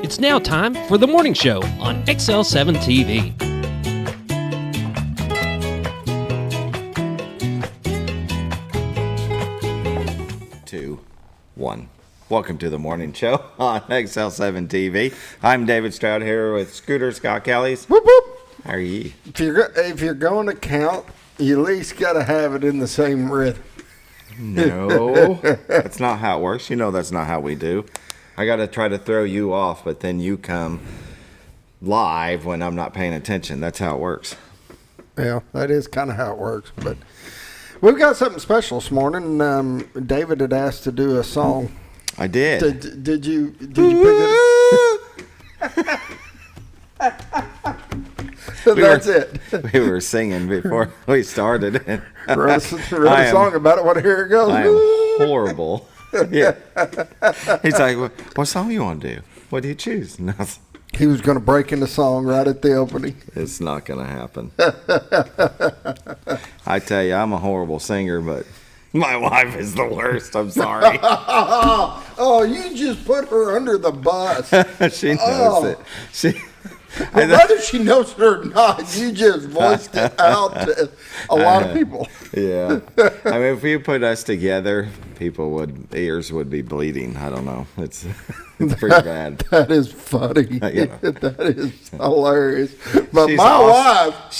It's now time for the morning show on XL7-TV. 2, 1. Welcome to the morning show on XL7-TV. I'm David Stroud here with Scooter Scott Kellys. Whoop, whoop. How are you? If you're going to count, you at least got to have it in the same rhythm. No, that's not how it works. You know that's not how we do. I got to try to throw you off, but then you come live when I'm not paying attention. That's how it works. Yeah, that is kind of how it works. But we've got something special this morning. David had asked to do a song. I did. Did you pick it? That's it. We were singing before we started. Wrote a song about it. Here it goes. I am horrible. Yeah. He's like, what song you want to do? What do you choose? He was going to break into song right at the opening. It's not going to happen. I tell you, I'm a horrible singer, but my wife is the worst. I'm sorry. Oh, you just put her under the bus. She knows it. Well, whether she knows it or not, you just voiced it out to a lot of people. Yeah. I mean, if you put us together, ears would be bleeding. I don't know. It's pretty bad. That is funny. Yeah. That is hilarious. But She's my awesome. wife,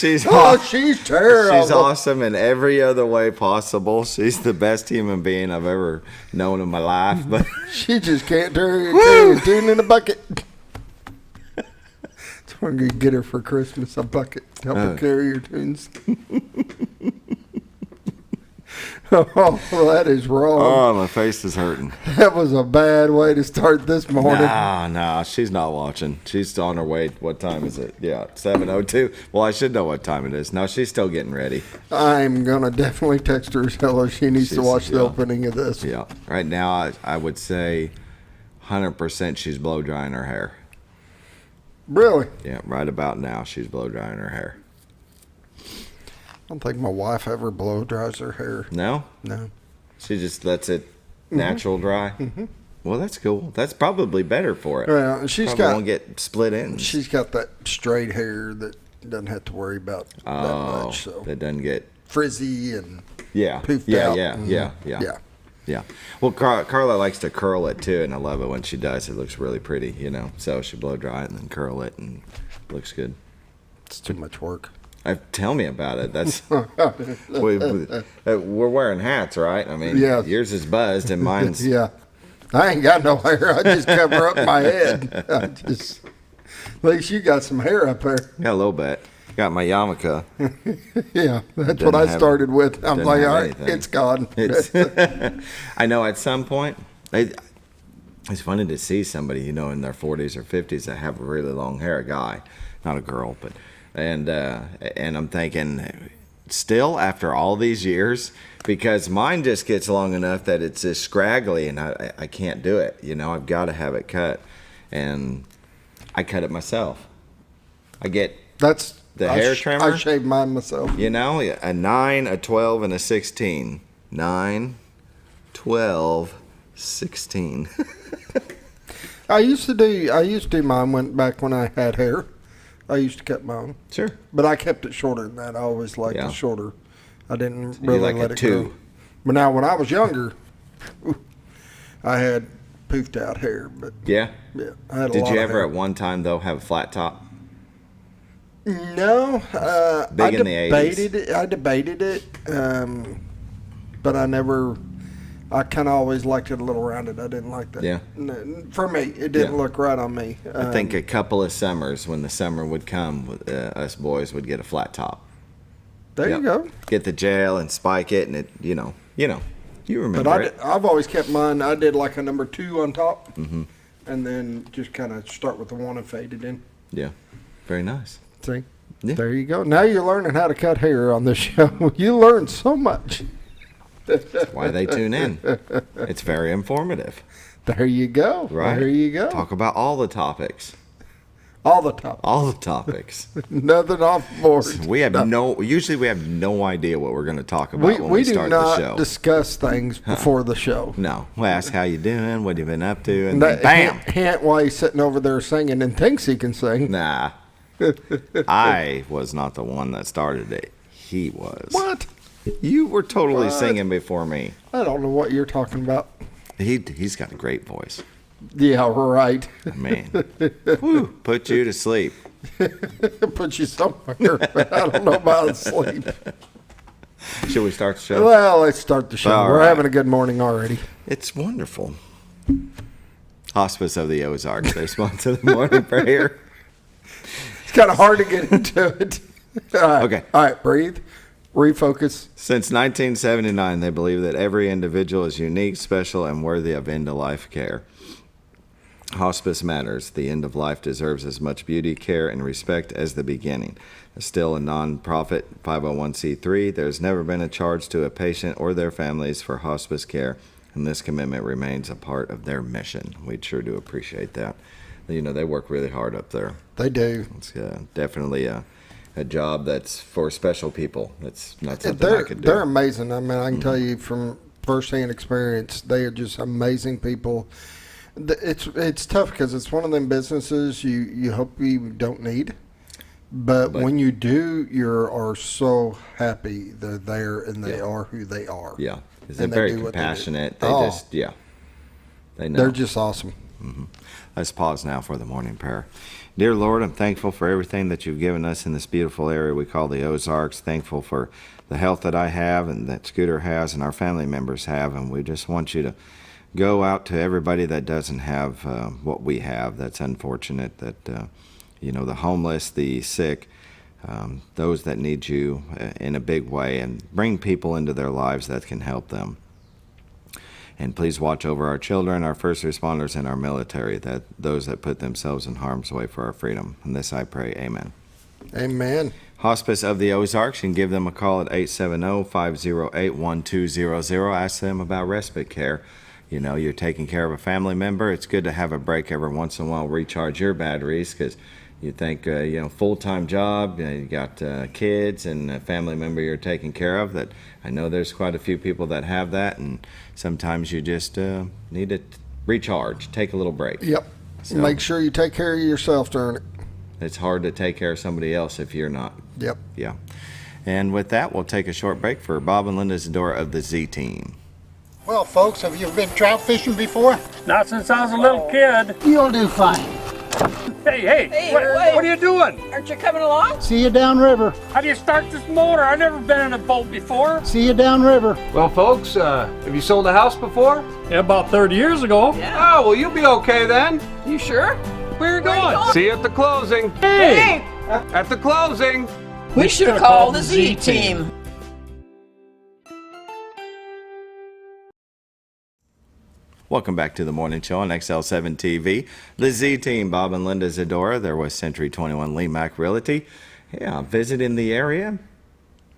she's terrible. She's awesome in every other way possible. She's the best human being I've ever known in my life. But she just can't carry a tune in a bucket. So I'm going to get her for Christmas a bucket to help her carry her tunes. Oh, that is wrong. Oh, my face is hurting. That was a bad way to start this morning. No, she's not watching. She's on her way. What time is it? Yeah, 7:02. Well, I should know what time it is. No, she's still getting ready. I'm going to definitely text her and tell her she needs to watch the opening of this. Yeah. Right now, I would say 100% she's blow drying her hair. Really? Yeah, right about now she's blow drying her hair. I don't think my wife ever blow dries her hair. No? No. She just lets it natural dry? Mm-hmm. Well, that's cool. That's probably better for it. Well, won't get split ends. She's got that straight hair that doesn't have to worry about that much. So that doesn't get frizzy and poofed out. Yeah. Well, Carla likes to curl it too, and I love it when she does. It looks really pretty, So she blow dry it and then curl it, and it looks good. It's too much work. Tell me about it. That's we're wearing hats, right? I mean, yours is buzzed and mine's. Yeah, I ain't got no hair. I just cover up my head. At least you got some hair up there. Yeah, a little bit. Got my yarmulke. Yeah, that's what I started with. I'm like, all right, it's gone. I know at some point, it's funny to see somebody, in their 40s or 50s that have really long hair, a guy, not a girl, but, and I'm thinking, still after all these years, because mine just gets long enough that it's just scraggly and I can't do it. I've got to have it cut, and I cut it myself. I get the hair trimmer. I shave mine myself. A 9, a 12, and a 16. 9, 12, 16. I used to do mine back when I had hair. I used to cut mine. Sure. But I kept it shorter than that. I always liked it shorter. I didn't really let it grow. But now when I was younger, I had poofed out hair. But yeah? Yeah. I had Did you ever at one time, though, have a flat top? No, Big in the 80s. I debated it, but I kind of always liked it a little rounded. I didn't like that. Yeah. For me, it didn't look right on me. I think a couple of summers, when the summer would come, us boys would get a flat top. There you go. Get the gel and spike it, and it, you remember but I've always kept mine. I did like a number 2 on top, and then just kind of start with the 1 and fade it in. Yeah, very nice. See, There you go. Now you're learning how to cut hair on this show. You learn so much. That's why they tune in. It's very informative. There you go. Right? There you go. Talk about all the topics. All the topics. All the topics. Nothing off board. Usually we have no idea what we're going to talk about when we start the show. We do not discuss things before the show. No. We ask how you doing, what you been up to, and then bam. Hint why he's sitting over there singing and thinks he can sing. Nah. I was not the one that started it. He was. What? You were totally singing before me. I don't know what you're talking about. He's got a great voice. Yeah, right. Man. Whew, put you to sleep. Put you somewhere. I don't know about sleep. Should we start the show? Well, let's start the show. We're having a good morning already. It's wonderful. Hospice of the Ozarks. They sponsor the morning prayer. It's kind of hard to get into it. All right. Okay. All right, breathe. Refocus. Since 1979, they believe that every individual is unique, special, and worthy of end-of-life care. Hospice matters. The end of life deserves as much beauty, care, and respect as the beginning. Still a non-profit 501c3, there's never been a charge to a patient or their families for hospice care, and this commitment remains a part of their mission. We sure do appreciate that. You know, they work really hard up there. They do. It's definitely a job that's for special people. That's not something I could do. They're amazing. I mean, I can tell you from firsthand experience, they are just amazing people. It's tough because it's one of them businesses you hope you don't need, but when you do, you are so happy they're there and they are who they are. Yeah, they're very compassionate. They know. They're just awesome. Mm-hmm. Let's pause now for the morning prayer. Dear Lord, I'm thankful for everything that you've given us in this beautiful area we call the Ozarks. Thankful for the health that I have and that Scooter has and our family members have, and we just want you to go out to everybody that doesn't have what we have. That's unfortunate. That the homeless, the sick, those that need you in a big way, and bring people into their lives that can help them. And please watch over our children, our first responders, and our military, that those that put themselves in harm's way for our freedom. And this I pray, amen. Amen. Hospice of the Ozarks, you can give them a call at 870-508-1200. Ask them about respite care. You know, you're taking care of a family member. It's good to have a break every once in a while, recharge your batteries, because you think, full-time job, you got kids and a family member you're taking care of. That I know there's quite a few people that have that, and sometimes you just need to recharge, take a little break. Yep. So, make sure you take care of yourself during it. It's hard to take care of somebody else if you're not. Yep. Yeah. And with that, we'll take a short break for Bob and Linda Zadora of the Z-Team. Well, folks, have you been trout fishing before? Not since I was a little kid. You'll do fine. Hey, what are you doing? Aren't you coming along? See you downriver. How do you start this motor? I've never been in a boat before. See you downriver. Well, folks, have you sold a house before? Yeah, about 30 years ago. Yeah. Oh, well, you'll be okay then. You sure? Where are you going? See you at the closing. Hey! At the closing. We should have called the Z-Team. Welcome back to the morning show on XL7-TV. The Z-Team, Bob and Linda Zadora. They're with Century 21 Lee Mack Realty. Yeah, visiting the area.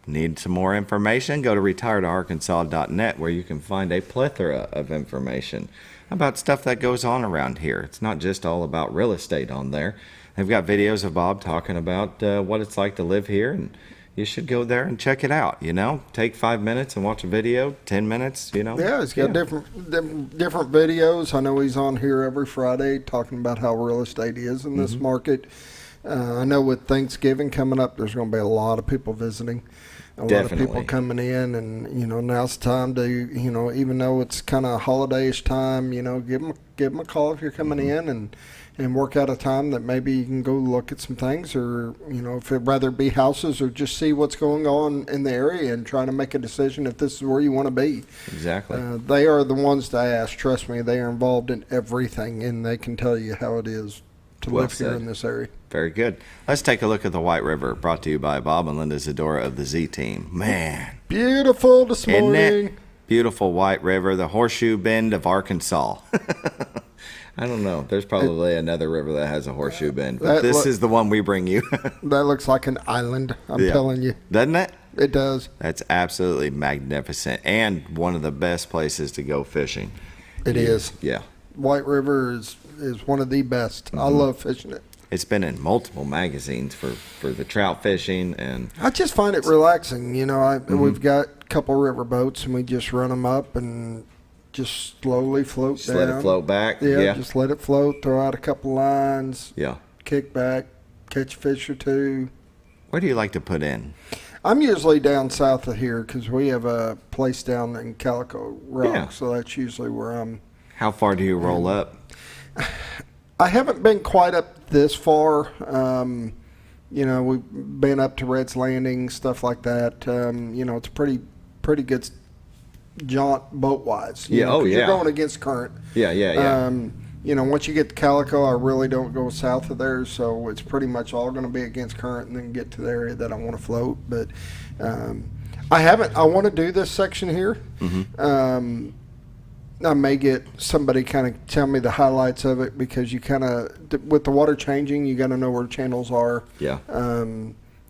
Need some more information? Go to retiredarkansas.net, where you can find a plethora of information about stuff that goes on around here. It's not just all about real estate on there. They've got videos of Bob talking about what it's like to live here, and you should go there and check it out. Take 5 minutes and watch a video, 10 minutes. Yeah, he's got different videos. I know he's on here every Friday talking about how real estate is in this market. I know with Thanksgiving coming up, there's going to be a lot of people visiting. A lot of people coming in, and now's the time to even though it's kind of holiday-ish time, give them a call if you're coming in and work out a time that maybe you can go look at some things, or if it'd rather be houses, or just see what's going on in the area and try to make a decision if this is where you want to be. Exactly. They are the ones to ask. Trust me, they are involved in everything, and they can tell you how it is to live here in this area. Very good. Let's take a look at the White River, brought to you by Bob and Linda Zadora of the Z-Team. Man. Beautiful this morning. Isn't it? Beautiful White River, the horseshoe bend of Arkansas. I don't know. There's probably another river that has a horseshoe bend, but this is the one we bring you. That looks like an island, I'm telling you. Doesn't it? It does. That's absolutely magnificent, and one of the best places to go fishing. It is. Yeah. White River is one of the best. I love fishing it. it's been in multiple magazines for the trout fishing, and I just find it relaxing. You know, Mm-hmm. we've got a couple river boats, and we just run them up and just slowly float just down. let it float back. Yeah, just let it float, throw out a couple lines, Yeah. kick back, catch a fish or two. Where do you like to put in? I'm usually down south of here because we have a place down in Calico Rock, Yeah. so that's usually where I'm. How far do you roll up? I haven't been quite up this far. You know, we've been up to Red's Landing, stuff like that. You know, it's a pretty good jaunt boat-wise. Yeah, 'Cause yeah. You're going against current. Yeah. You know, once you get to Calico, I really don't go south of there, so it's pretty much all going to be against current and then get to the area that I want to float. But I want to do this section here. Mm-hmm. I may get somebody kind of tell me the highlights of it because you kind of, with the water changing, you got to know where channels are. Yeah.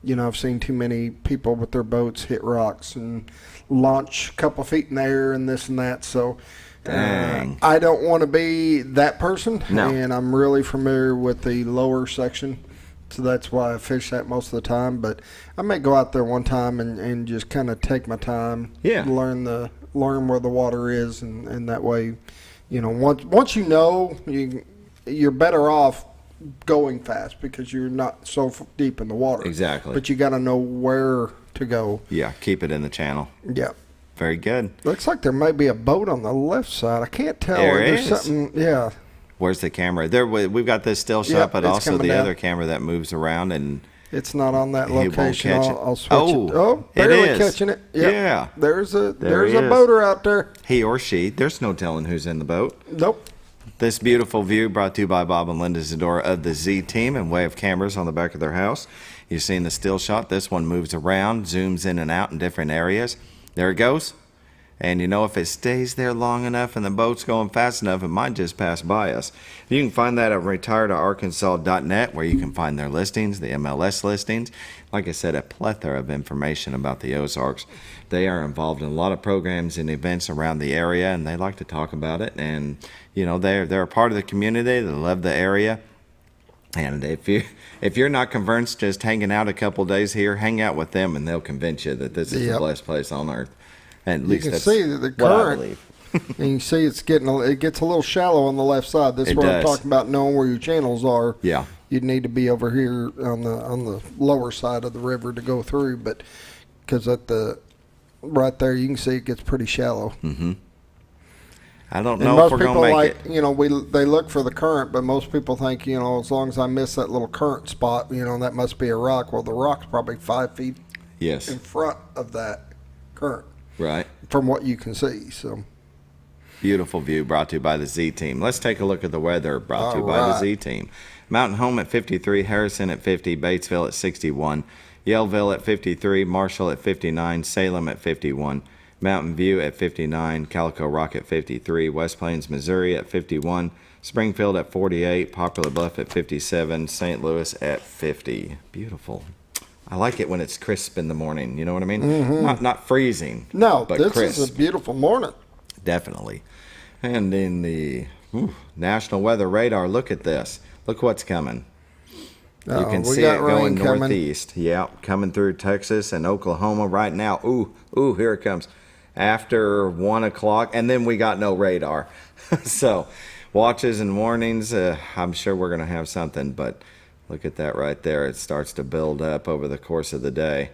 You know, I've seen too many people with their boats hit rocks and launch a couple feet in the air and this and that. So Dang. I don't want to be that person. No. And I'm really familiar with the lower section. So that's why I fish that most of the time. But I may go out there one time and just kind of take my time. Yeah. Learn where the water is, and that way, you know, once you know, you're better off going fast because you're not so deep in the water. Exactly. But you got to know where to go. Yeah, keep it in the channel. Yeah. Very good. Looks like there may be a boat on the left side. I can't tell. There's something. Yeah. Where's the camera? There, we've got this still shot, Yep, but it's also coming the down. other camera that moves around, and It's not on that He won't location. catch it. I'll switch Oh, it. Oh, it barely is. catching it. Yep. Yeah. There's a There he is. boater out there. he or she, there's no telling who's in the boat. Nope. This beautiful view brought to you by Bob and Linda Zadora of the Z Team and way of cameras on the back of their house. You've seen the still shot. This one moves around, zooms in and out in different areas. There it goes. And you know, if it stays there long enough and the boat's going fast enough, it might just pass by us. You can find that at retiredarkansas.net, where you can find their listings, the MLS listings. Like I said, a plethora of information about the Ozarks. They are involved in a lot of programs and events around the area, and they like to talk about it. And, you know, they're a part of the community. They love the area. And if you're not convinced just hanging out a couple days here, hang out with them, and they'll convince you that this is the Yep. blessed place on earth. At You least can that's see the what I current, believe. and you see it gets a little shallow on the left side. This is It where I'm does. talking about knowing where your channels are. Yeah. You'd need to be over here on the lower side of the river to go through, but because right there you can see it gets pretty shallow. I don't And know if most we're people going to make like, it. you know, they look for the current, but most people think, you know, as long as I miss that little current spot, you know, that must be a rock. Well, the rock's probably 5 feet Yes. in front of that current Right. from what you can see. So Beautiful view brought to you by the Z Team. Let's take a look at the weather brought to you by the Alright. Z Team. Mountain Home at 53, Harrison at 50, Batesville at 61, Yellville at 53, Marshall at 59, Salem at 51, Mountain View at 59, Calico Rock at 53, West Plains, Missouri at 51, Springfield at 48, Poplar Bluff at 57, St. Louis at 50. Beautiful. I like it when it's crisp in the morning. You know what I mean? Not freezing. no, but this crisp. is a beautiful morning. Definitely. And in the National Weather Radar, look at this. Look what's coming. You can we see got it going rain coming. northeast. Yeah, coming through Texas and Oklahoma right now. Ooh, here it comes. After 1 o'clock, and then we got no radar. So, watches and warnings, I'm sure we're going to have something, but look at that right there. It starts to build up over the course of the day.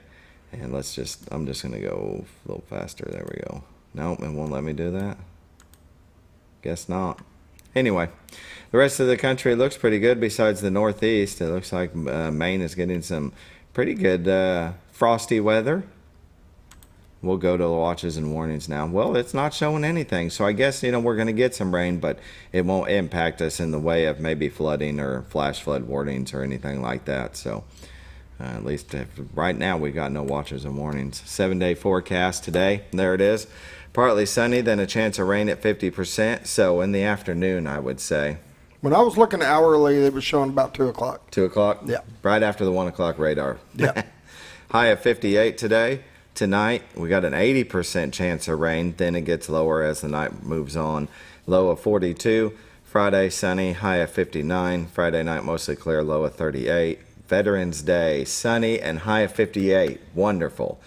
And I'm just going to go a little faster. There we go. Nope, it won't let me do that. Guess not. Anyway, the rest of the country looks pretty good besides the northeast. It looks like Maine is getting some pretty good frosty weather. We'll go to the watches and warnings now. Well, it's not showing anything, so I guess, you know, we're going to get some rain, but it won't impact us in the way of maybe flooding or flash flood warnings or anything like that. So at least right now we got no watches and warnings. 7-day forecast today. There it is. Partly sunny, then a chance of rain at 50%. So in the afternoon, I would say. When I was looking hourly, it was showing about 2 o'clock. 2 o'clock? Yeah. Right after the 1 o'clock radar. Yeah. High of 58 today. Tonight, we got an 80% chance of rain. Then it gets lower as the night moves on. Low of 42. Friday, sunny, high of 59. Friday night, mostly clear, low of 38. Veterans Day, sunny and high of 58. Wonderful.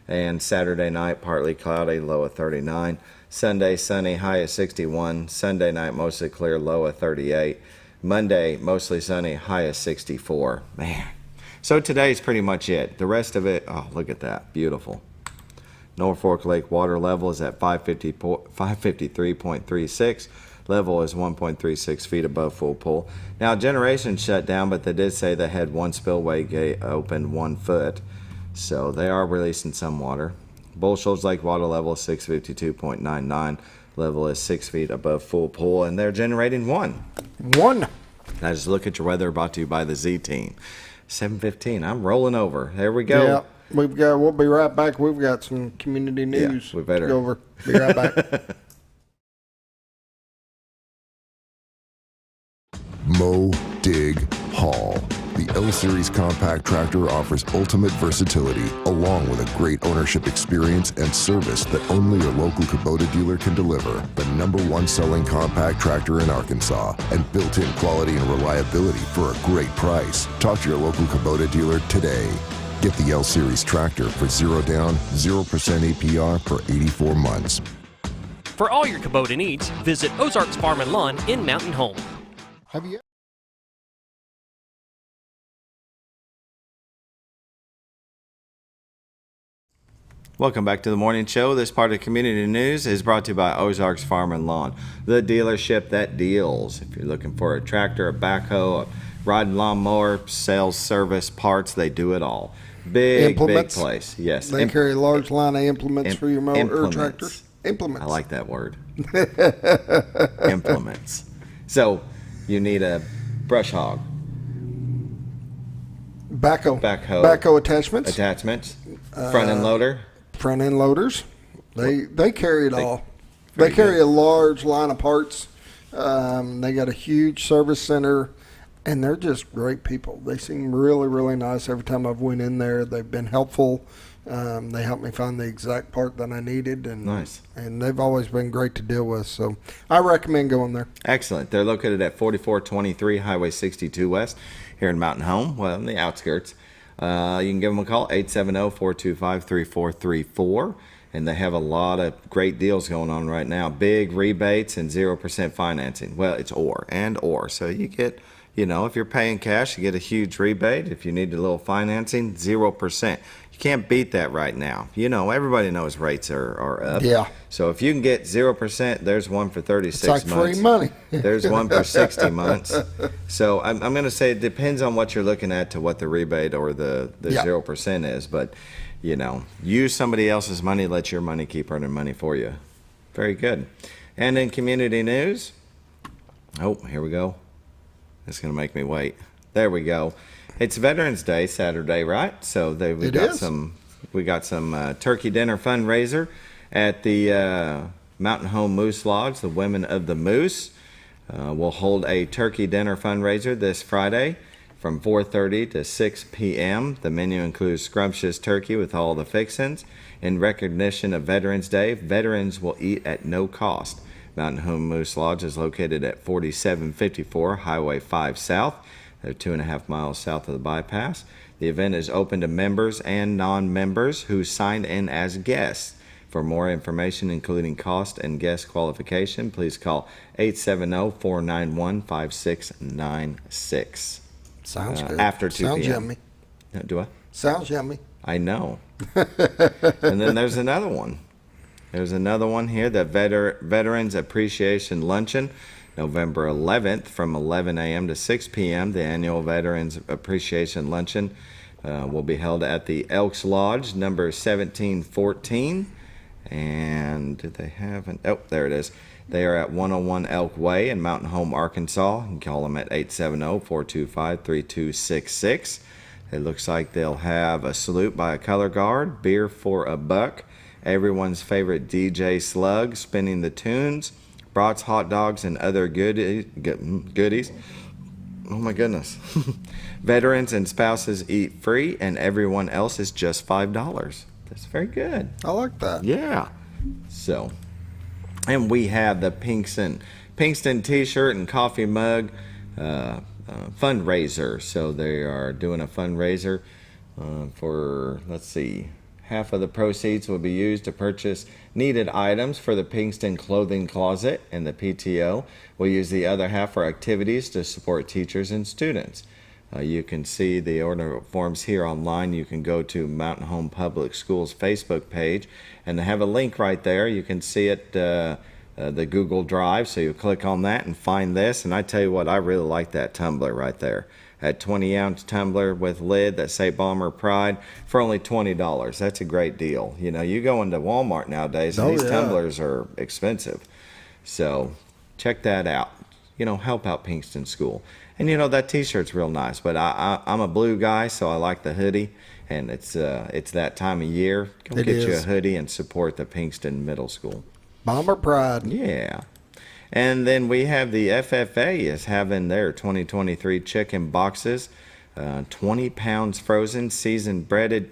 And Saturday night, partly cloudy, low of 39. Sunday, sunny, high of 61. Sunday night, mostly clear, low of 38. Monday, mostly sunny, high of 64. Man. So today's pretty much it. The rest of it, oh, look at that. Beautiful. Norfolk Lake water level is at 553.36. Level is 1.36 feet above full pool. Now, generation shut down, but they did say they had one spillway gate open 1 foot. So they are releasing some water. Bull Shoals Lake water level is 652.99. Level is 6 feet above full pool, and they're generating one. Now, just look at your weather, brought to you by the Z Team. 7:15. I'm rolling over. There we go. Yeah, we'll be right back. We've got some community news. Yeah, we better go over. Be right back. Mow, dig, haul. The L-Series compact tractor offers ultimate versatility, along with a great ownership experience and service that only your local Kubota dealer can deliver. The #1 selling compact tractor in Arkansas, and built-in quality and reliability for a great price. Talk to your local Kubota dealer today. Get the L-Series tractor for 0 down, 0% APR for 84 months. For all your Kubota needs, visit Ozarks Farm and Lawn in Mountain Home. Have you? Welcome back to the morning show. This part of community news is brought to you by Ozarks Farm and Lawn, the dealership that deals. If you're looking for a tractor, a backhoe, a riding lawnmower, sales, service, parts, they do it all. Big place. Yes. They carry a large line of implements for your mower or tractor. Implements. I like that word. Implements. So you need a brush hog. Backhoe attachments. Front end loader. Front end loaders. They carry it all. They carry a large line of parts. They got a huge service center, and they're just great people. They seem really, really nice. Every time I've went in there, they've been helpful. They helped me find the exact part that I needed, and nice. And they've always been great to deal with. So I recommend going there. Excellent. They're located at 4423 Highway 62 West here in Mountain Home, well, in the outskirts. You can give them a call, 870-425-3434. And they have a lot of great deals going on right now. Big rebates and 0% financing. Well, it's or. So you get, if you're paying cash, you get a huge rebate. If you need a little financing, 0%. You can't beat that right now. Everybody knows rates are up. Yeah. So if you can get 0%, there's one for 36 months. It's like free money. There's one for 60 months. So I'm going to say it depends on what you're looking at to what the rebate or the 0% is. But, use somebody else's money. Let your money keep earning money for you. Very good. And in community news, oh, here we go. It's going to make me wait. There we go. It's Veterans Day Saturday, right? So we got some turkey dinner fundraiser at the Mountain Home Moose Lodge. The Women of the Moose will hold a turkey dinner fundraiser this Friday from 4:30 to 6 p.m. The menu includes scrumptious turkey with all the fixings. In recognition of Veterans Day, veterans will eat at no cost. Mountain Home Moose Lodge is located at 4754 Highway 5 South. They're 2.5 miles south of the bypass. The event is open to members and non-members who signed in as guests. For more information, including cost and guest qualification, please call 870-491-5696. Sounds good. After 2 Sounds p.m. yummy. Do I? Sounds yummy. I know. And then there's another one. There's another one here, the Veterans Appreciation Luncheon. November 11th from 11 a.m. to 6 p.m. The annual Veterans Appreciation Luncheon will be held at the Elks Lodge, number 1714. And did they have an... Oh, there it is. They are at 101 Elk Way in Mountain Home, Arkansas. You can call them at 870-425-3266. It looks like they'll have a salute by a color guard, beer for $1, everyone's favorite DJ Slug spinning the tunes, brats, hot dogs, and other goodies. Oh my goodness. Veterans and spouses eat free, and everyone else is just $5. That's very good. I like that. Yeah. So, and we have the Pinkston Pinkston t-shirt and coffee mug fundraiser. So they are doing a fundraiser for, let's see, half of the proceeds will be used to purchase needed items for the Pinkston clothing closet, and the PTO will use the other half for activities to support teachers and students. You can see the order forms here online. You can go to Mountain Home Public Schools Facebook page, and they have a link right there. You can see it, the Google Drive, so you click on that and find this. And I tell you what, I really like that tumbler right there. That 20-ounce tumbler with lid that say Bomber Pride for only $20. That's a great deal. You know, you go into Walmart nowadays, and these tumblers are expensive. So check that out. You know, help out Pinkston School. And you know, that t-shirt's real nice, but I'm a blue guy, so I like the hoodie, and it's that time of year. Go get you a hoodie and support the Pinkston Middle School. Bomber Pride. Yeah. And then we have the FFA is having their 2023 chicken boxes, 20 pounds frozen, seasoned breaded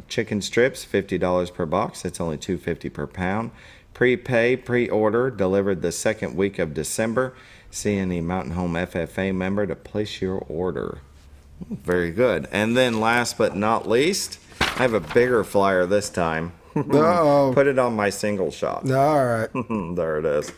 chicken strips, $50 per box. That's only $2.50 per pound. Prepay, pre-order, delivered the second week of December. See any Mountain Home FFA member to place your order. Very good. And then last but not least, I have a bigger flyer this time. Uh-oh. Put it on my single shot. All right. There it is.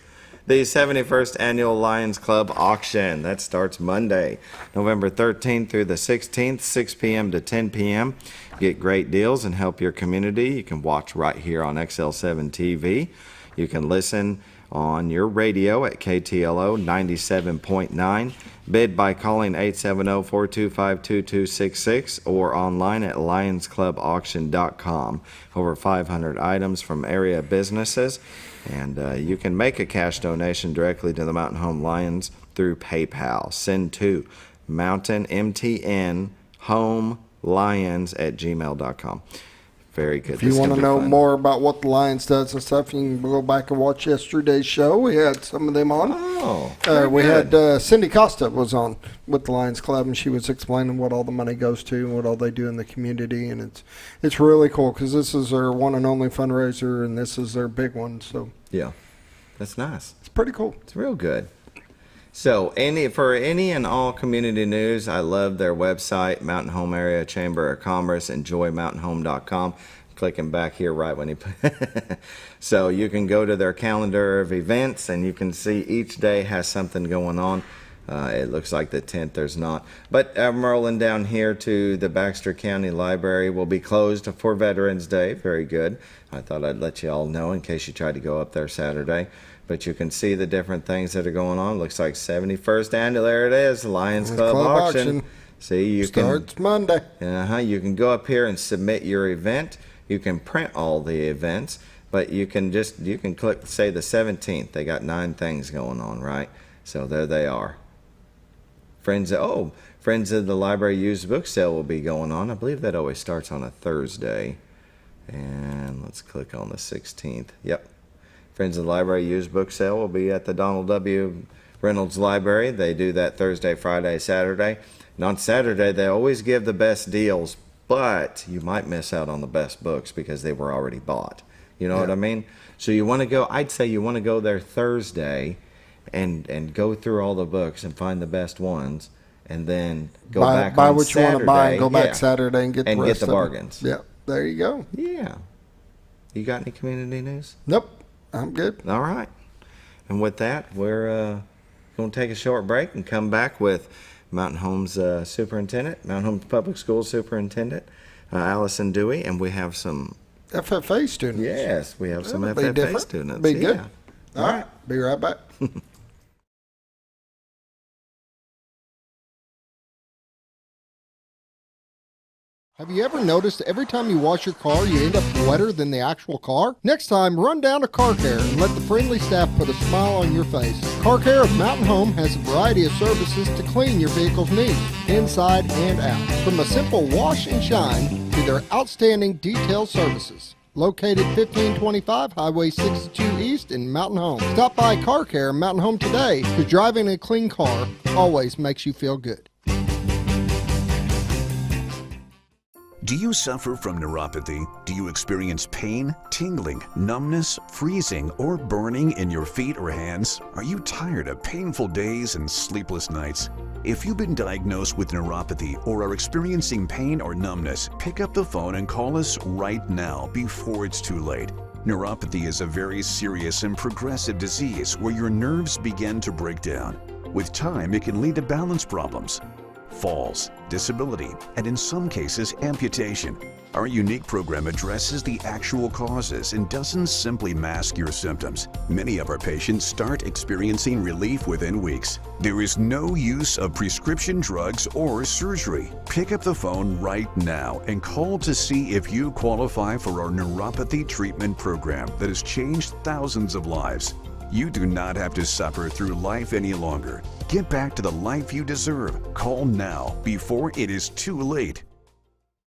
The 71st Annual Lions Club Auction. That starts Monday, November 13th through the 16th, 6 p.m. to 10 p.m. Get great deals and help your community. You can watch right here on XL7-TV. You can listen on your radio at KTLO 97.9. Bid by calling 870-425-2266 or online at lionsclubauction.com. Over 500 items from area businesses. And you can make a cash donation directly to the Mountain Home Lions through PayPal. Send to mountainmtnhomelions@gmail.com. Very good. If you want to know more about what the Lions does and stuff, you can go back and watch yesterday's show. We had some of them on. Oh, we had Cindy Costa was on with the Lions Club, and she was explaining what all the money goes to and what all they do in the community, and it's really cool because this is their one and only fundraiser, and this is their big one. So yeah, that's nice. It's pretty cool. It's real good. So for any and all community news, I love their website, Mountain Home Area Chamber of Commerce, enjoymountainhome.com. Clicking back here right when he so you can go to their calendar of events, and you can see each day has something going on. It looks like the 10th there's not. But I'm rolling down here to the Baxter County Library will be closed for Veterans Day. Very good. I thought I'd let you all know in case you try to go up there Saturday. But you can see the different things that are going on. Looks like 71st annual. There it is, Lions Club Auction. See, you starts Monday. You can go up here and submit your event. You can print all the events, but you can click, say, the 17th. They got 9 things going on, right? So there they are. Friends of the Library used book sale will be going on. I believe that always starts on a Thursday. And let's click on the 16th. Yep. Friends of the Library used book sale will be at the Donald W. Reynolds Library. They do that Thursday, Friday, Saturday. And on Saturday, they always give the best deals, but you might miss out on the best books because they were already bought. You know what I mean? So you want to go, I'd say you want to go there Thursday and go through all the books and find the best ones, and then go back buy on what Saturday. You want to buy and go back Saturday and get the rest the bargains. Yeah, there you go. Yeah. You got any community news? Nope. I'm good. All right. And with that, we're going to take a short break and come back with Mountain Home's superintendent, Mountain Home Public Schools superintendent, Allyson Dewey, and we have some FFA students. Yes, we have some FFA students. Be good. All right. Be right back. Have you ever noticed every time you wash your car, you end up wetter than the actual car? Next time, run down to Car Care and let the friendly staff put a smile on your face. Car Care of Mountain Home has a variety of services to clean your vehicle's needs, inside and out. From a simple wash and shine to their outstanding detail services. Located 1525 Highway 62 East in Mountain Home. Stop by Car Care Mountain Home today, because driving a clean car always makes you feel good. Do you suffer from neuropathy? Do you experience pain, tingling, numbness, freezing, or burning in your feet or hands? Are you tired of painful days and sleepless nights? If you've been diagnosed with neuropathy or are experiencing pain or numbness, pick up the phone and call us right now before it's too late. Neuropathy is a very serious and progressive disease where your nerves begin to break down. With time, it can lead to balance problems, falls, disability, and in some cases, amputation. Our unique program addresses the actual causes and doesn't simply mask your symptoms. Many of our patients start experiencing relief within weeks. There is no use of prescription drugs or surgery. Pick up the phone right now and call to see if you qualify for our neuropathy treatment program that has changed thousands of lives. You do not have to suffer through life any longer. Get back to the life you deserve. Call now before it is too late.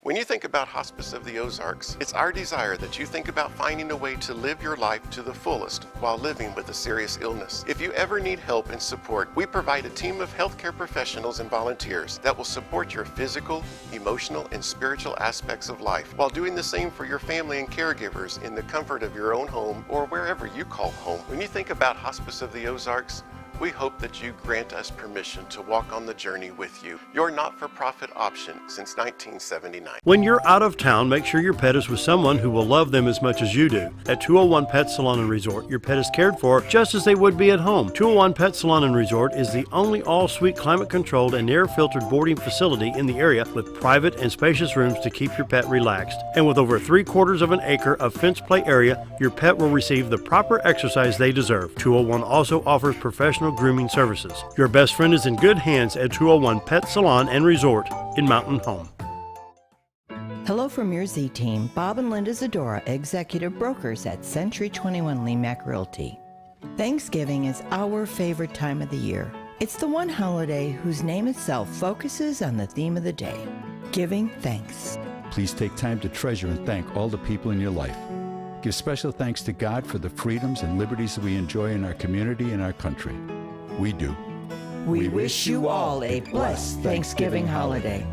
When you think about Hospice of the Ozarks, it's our desire that you think about finding a way to live your life to the fullest while living with a serious illness. If you ever need help and support, we provide a team of healthcare professionals and volunteers that will support your physical, emotional, and spiritual aspects of life while doing the same for your family and caregivers in the comfort of your own home or wherever you call home. When you think about Hospice of the Ozarks, we hope that you grant us permission to walk on the journey with you. Your not-for-profit option since 1979. When you're out of town, make sure your pet is with someone who will love them as much as you do. At 201 Pet Salon and Resort, your pet is cared for just as they would be at home. 201 Pet Salon and Resort is the only all-suite climate-controlled and air-filtered boarding facility in the area with private and spacious rooms to keep your pet relaxed. And with over 3/4 of an acre of fenced play area, your pet will receive the proper exercise they deserve. 201 also offers professional grooming services. Your best friend is in good hands at 201 Pet Salon and Resort in Mountain Home. Hello from your Z-Team, Bob and Linda Zadora, executive brokers at Century 21 Lemac Realty. Thanksgiving is our favorite time of the year. It's the one holiday whose name itself focuses on the theme of the day, giving thanks. Please take time to treasure and thank all the people in your life. Give special thanks to God for the freedoms and liberties that we enjoy in our community and our country. We do. We wish you all a blessed Thanksgiving holiday.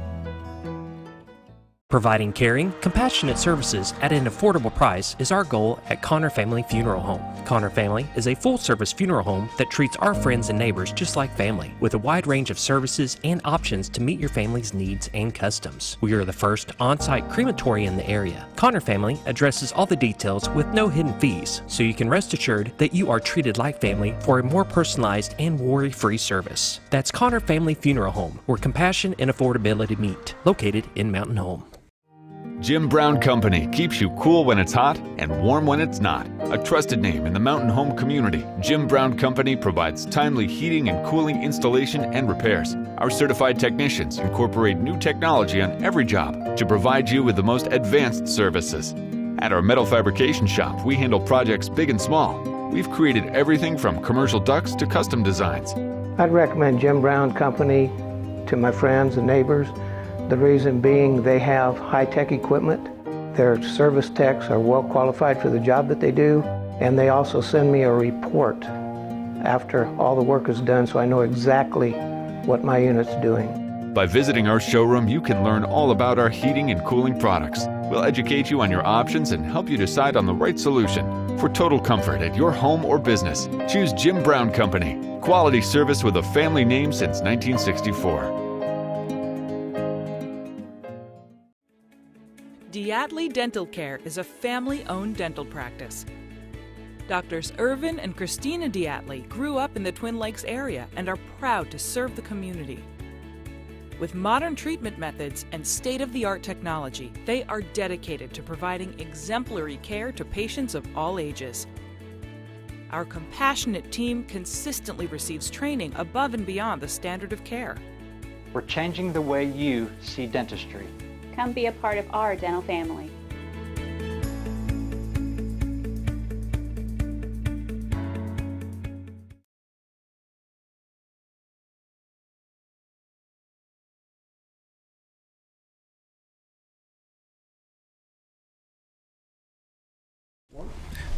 Providing caring, compassionate services at an affordable price is our goal at Connor Family Funeral Home. Connor Family is a full-service funeral home that treats our friends and neighbors just like family, with a wide range of services and options to meet your family's needs and customs. We are the first on-site crematory in the area. Connor Family addresses all the details with no hidden fees, so you can rest assured that you are treated like family for a more personalized and worry-free service. That's Connor Family Funeral Home, where compassion and affordability meet, located in Mountain Home. Jim Brown Company keeps you cool when it's hot and warm when it's not. A trusted name in the mountain home community, Jim Brown Company provides timely heating and cooling installation and repairs. Our certified technicians incorporate new technology on every job to provide you with the most advanced services. At our metal fabrication shop, we handle projects big and small. We've created everything from commercial ducts to custom designs. I'd recommend Jim Brown Company to my friends and neighbors. The reason being they have high-tech equipment, their service techs are well qualified for the job that they do, and they also send me a report after all the work is done so I know exactly what my unit's doing. By visiting our showroom, you can learn all about our heating and cooling products. We'll educate you on your options and help you decide on the right solution. For total comfort at your home or business, choose Jim Brown Company. Quality service with a family name since 1964. Diatley Dental Care is a family-owned dental practice. Doctors Irvin and Christina Diatley grew up in the Twin Lakes area and are proud to serve the community. With modern treatment methods and state-of-the-art technology, they are dedicated to providing exemplary care to patients of all ages. Our compassionate team consistently receives training above and beyond the standard of care. We're changing the way you see dentistry. Come be a part of our dental family.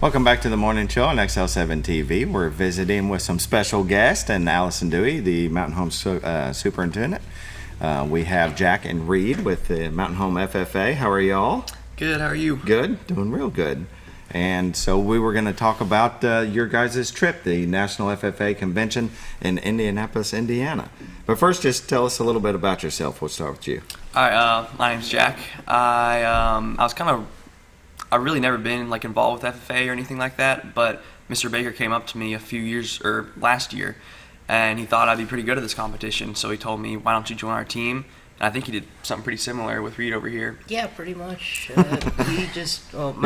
Welcome back to the morning show on XL7-TV. We're visiting with some special guests and Allyson Dewey, the Mountain Home Superintendent. We have Jack and Reed with the Mountain Home FFA. How are y'all? Good, how are you? Good, doing real good. And so we were going to talk about your guys' trip, the National FFA Convention in Indianapolis, Indiana. But first, just tell us a little bit about yourself. We'll start with you. All right, my name's Jack. I've really never been like involved with FFA or anything like that, but Mr. Baker came up to me last year, and he thought I'd be pretty good at this competition, so he told me, why don't you join our team? And I think he did something pretty similar with Reed over here. Yeah, pretty much. My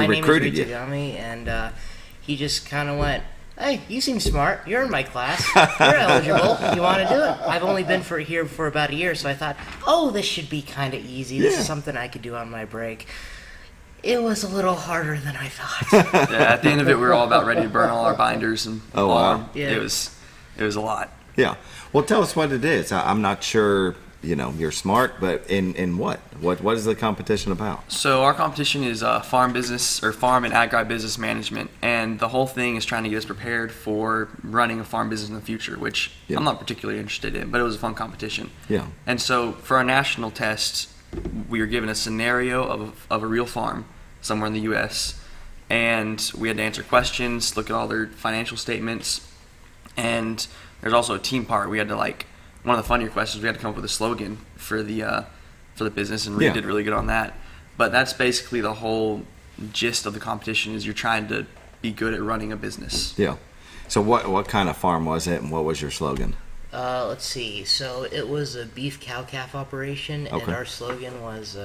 name is Reed Tagami, and he just kind of went, hey, you seem smart. You're in my class. You're eligible. You want to do it? I've only been here for about a year, so I thought, oh, this should be kind of easy. This is something I could do on my break. It was a little harder than I thought. Yeah, at the end of it, we were all about ready to burn all our binders. And wow. Yeah. It was a lot. Yeah. Well, tell us what it is. I'm not sure, you're smart, but in what? What is the competition about? So our competition is farm and agribusiness management, and the whole thing is trying to get us prepared for running a farm business in the future, which I'm not particularly interested in, but it was a fun competition. Yeah. And so for our national test, we were given a scenario of a real farm somewhere in the U.S., and we had to answer questions, look at all their financial statements, and there's also a team part. We had to one of the funnier questions, we had to come up with a slogan for the business, and Reed did really good on that. But that's basically the whole gist of the competition, is you're trying to be good at running a business. Yeah. So what kind of farm was it, and what was your slogan? Let's see. So it was a beef cow-calf operation, and our slogan was,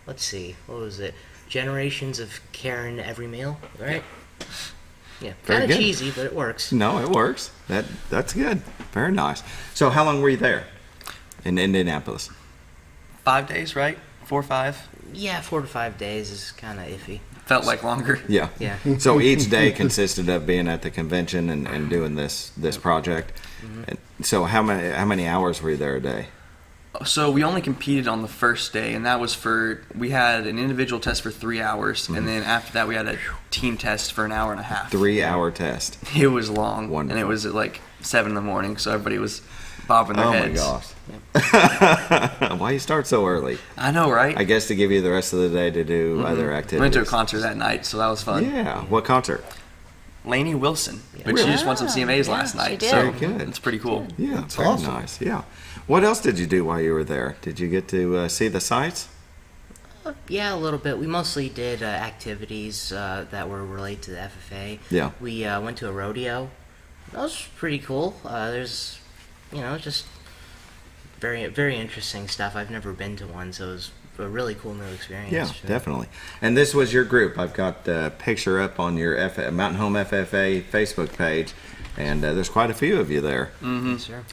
let's see, what was it? Generations of care in every meal, right? Yeah, kind of cheesy, but it works. No, it works. That's good. Very nice. So how long were you there in Indianapolis? 5 days, right? 4 or 5? Yeah, 4 to 5 days is kind of iffy. Felt like longer. Yeah. Yeah. So each day consisted of being at the convention and doing this project. And so how many hours were you there a day? So we only competed on the first day, and that was we had an individual test for 3 hours, and then after that we had a team test for an hour and a half. 3-hour test. It was long. Wonderful. And it was at 7 in the morning, so everybody was bobbing their heads. Oh my gosh. Why you start so early? I know, right? I guess to give you the rest of the day to do other activities. We went to a concert that night, so that was fun. Yeah. What concert? Lainey Wilson, but she just won some CMAs last night, so it's pretty cool. Yeah, it's very nice. Yeah. What else did you do while you were there? Did you get to see the sights? Yeah, a little bit. We mostly did activities that were related to the FFA. Yeah. We went to a rodeo. That was pretty cool. There's, just very, very interesting stuff. I've never been to one, so it was a really cool new experience. Yeah, definitely. And this was your group. I've got a picture up on your Mountain Home FFA Facebook page, and there's quite a few of you there. Mm-hmm. Yes, sir.